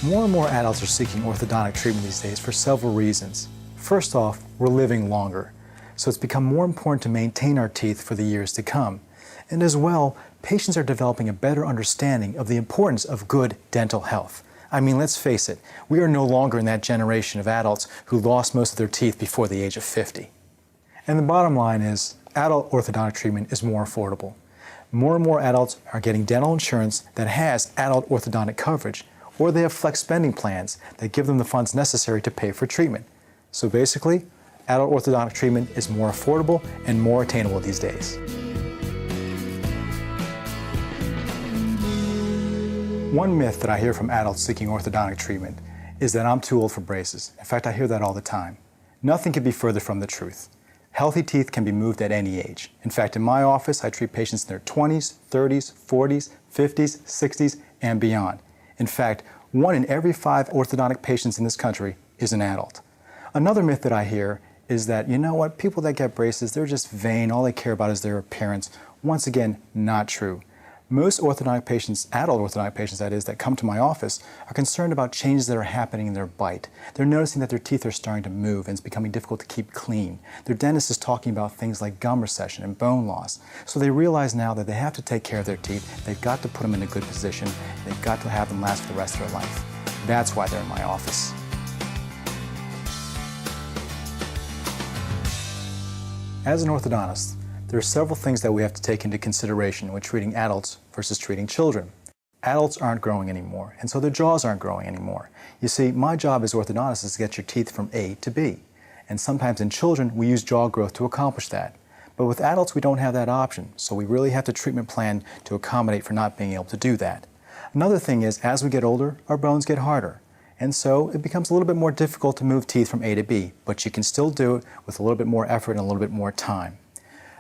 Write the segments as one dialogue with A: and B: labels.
A: More and more adults are seeking orthodontic treatment these days for several reasons. First off, we're living longer, so it's become more important to maintain our teeth for the years to come. And as well, patients are developing a better understanding of the importance of good dental health. I mean, let's face it, we are no longer in that generation of adults who lost most of their teeth before the age of 50. And the bottom line is, adult orthodontic treatment is more affordable. More and more adults are getting dental insurance that has adult orthodontic coverage, or they have flex spending plans that give them the funds necessary to pay for treatment. So basically, adult orthodontic treatment is more affordable and more attainable these days. One myth that I hear from adults seeking orthodontic treatment is that I'm too old for braces. In fact, I hear that all the time. Nothing could be further from the truth. Healthy teeth can be moved at any age. In fact, in my office, I treat patients in their 20s, 30s, 40s, 50s, 60s, and beyond. In fact, 1 in every 5 orthodontic patients in this country is an adult. Another myth that I hear is that, you know what, people that get braces, they're just vain, all they care about is their appearance. Once again, not true. Most orthodontic patients, adult orthodontic patients that is, that come to my office are concerned about changes that are happening in their bite. They're noticing that their teeth are starting to move and it's becoming difficult to keep clean. Their dentist is talking about things like gum recession and bone loss. So they realize now that they have to take care of their teeth, they've got to put them in a good position, they've got to have them last for the rest of their life. That's why they're in my office. As an orthodontist, there are several things that we have to take into consideration when treating adults versus treating children. Adults aren't growing anymore, and so their jaws aren't growing anymore. You see, my job as orthodontist is to get your teeth from A to B. And sometimes in children, we use jaw growth to accomplish that. But with adults, we don't have that option, so we really have to treatment plan to accommodate for not being able to do that. Another thing is, as we get older, our bones get harder. And so it becomes a little bit more difficult to move teeth from A to B, but you can still do it with a little bit more effort and a little bit more time.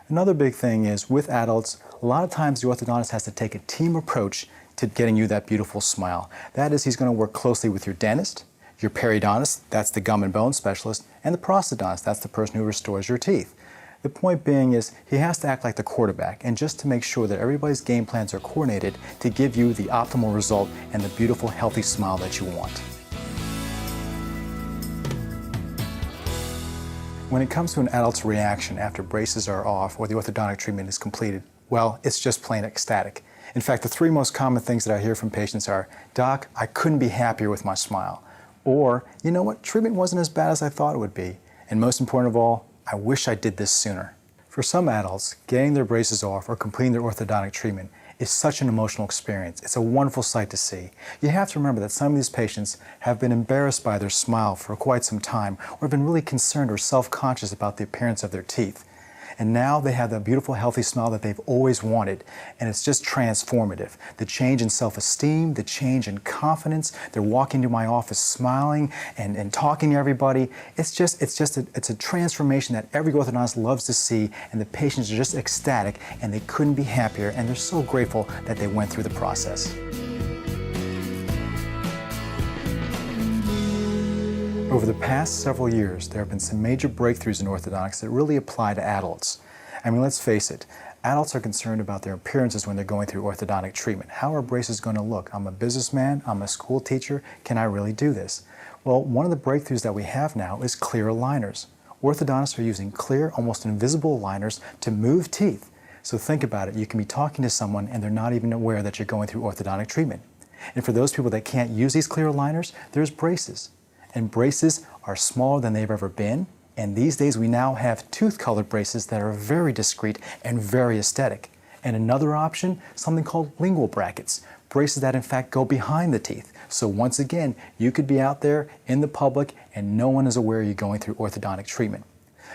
A: Another big thing is, with adults, a lot of times the orthodontist has to take a team approach to getting you that beautiful smile. That is, he's going to work closely with your dentist, your periodontist, that's the gum and bone specialist, and the prosthodontist, that's the person who restores your teeth. The point being is, he has to act like the quarterback, and just to make sure that everybody's game plans are coordinated to give you the optimal result and the beautiful, healthy smile that you want. When it comes to an adult's reaction after braces are off or the orthodontic treatment is completed, well, it's just plain ecstatic. In fact, the 3 most common things that I hear from patients are, "Doc, I couldn't be happier with my smile." Or, "You know what, treatment wasn't as bad as I thought it would be." And most important of all, "I wish I did this sooner." For some adults, getting their braces off or completing their orthodontic treatment is such an emotional experience. It's a wonderful sight to see. You have to remember that some of these patients have been embarrassed by their smile for quite some time, or have been really concerned or self-conscious about the appearance of their teeth. And now they have that beautiful, healthy smile that they've always wanted, and it's just transformative. The change in self-esteem, the change in confidence, they're walking to my office smiling and talking to everybody. It's a transformation that every orthodontist loves to see, and the patients are just ecstatic, and they couldn't be happier, and they're so grateful that they went through the process. Over the past several years, there have been some major breakthroughs in orthodontics that really apply to adults. I mean, let's face it, adults are concerned about their appearances when they're going through orthodontic treatment. How are braces going to look? I'm a businessman, I'm a school teacher, can I really do this? Well, one of the breakthroughs that we have now is clear aligners. Orthodontists are using clear, almost invisible aligners to move teeth. So think about it, you can be talking to someone and they're not even aware that you're going through orthodontic treatment. And for those people that can't use these clear aligners, there's braces. And braces are smaller than they've ever been, and these days we now have tooth-colored braces that are very discreet and very aesthetic. And another option, something called lingual brackets, braces that in fact go behind the teeth. So once again, you could be out there in the public and no one is aware you're going through orthodontic treatment.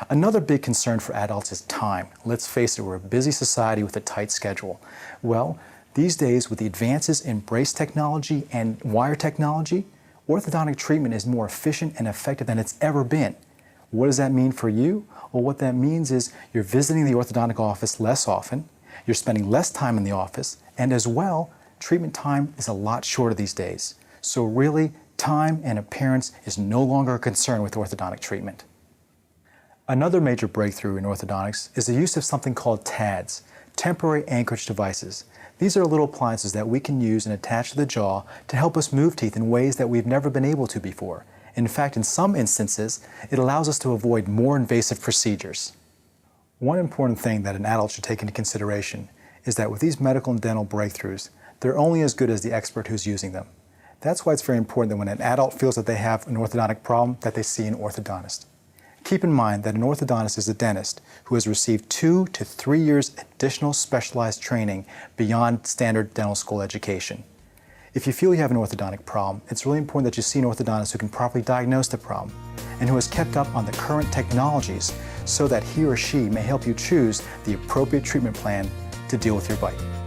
A: Another big concern for adults is time. Let's face it, we're a busy society with a tight schedule. Well, these days with the advances in brace technology and wire technology, orthodontic treatment is more efficient and effective than it's ever been. What does that mean for you? Well, what that means is you're visiting the orthodontic office less often, you're spending less time in the office, and as well, treatment time is a lot shorter these days. So really, time and appearance is no longer a concern with orthodontic treatment. Another major breakthrough in orthodontics is the use of something called TADs, temporary anchorage devices. These are little appliances that we can use and attach to the jaw to help us move teeth in ways that we've never been able to before. In fact, in some instances, it allows us to avoid more invasive procedures. One important thing that an adult should take into consideration is that with these medical and dental breakthroughs, they're only as good as the expert who's using them. That's why it's very important that when an adult feels that they have an orthodontic problem, that they see an orthodontist. Keep in mind that an orthodontist is a dentist who has received 2 to 3 years additional specialized training beyond standard dental school education. If you feel you have an orthodontic problem, it's really important that you see an orthodontist who can properly diagnose the problem and who has kept up on the current technologies so that he or she may help you choose the appropriate treatment plan to deal with your bite.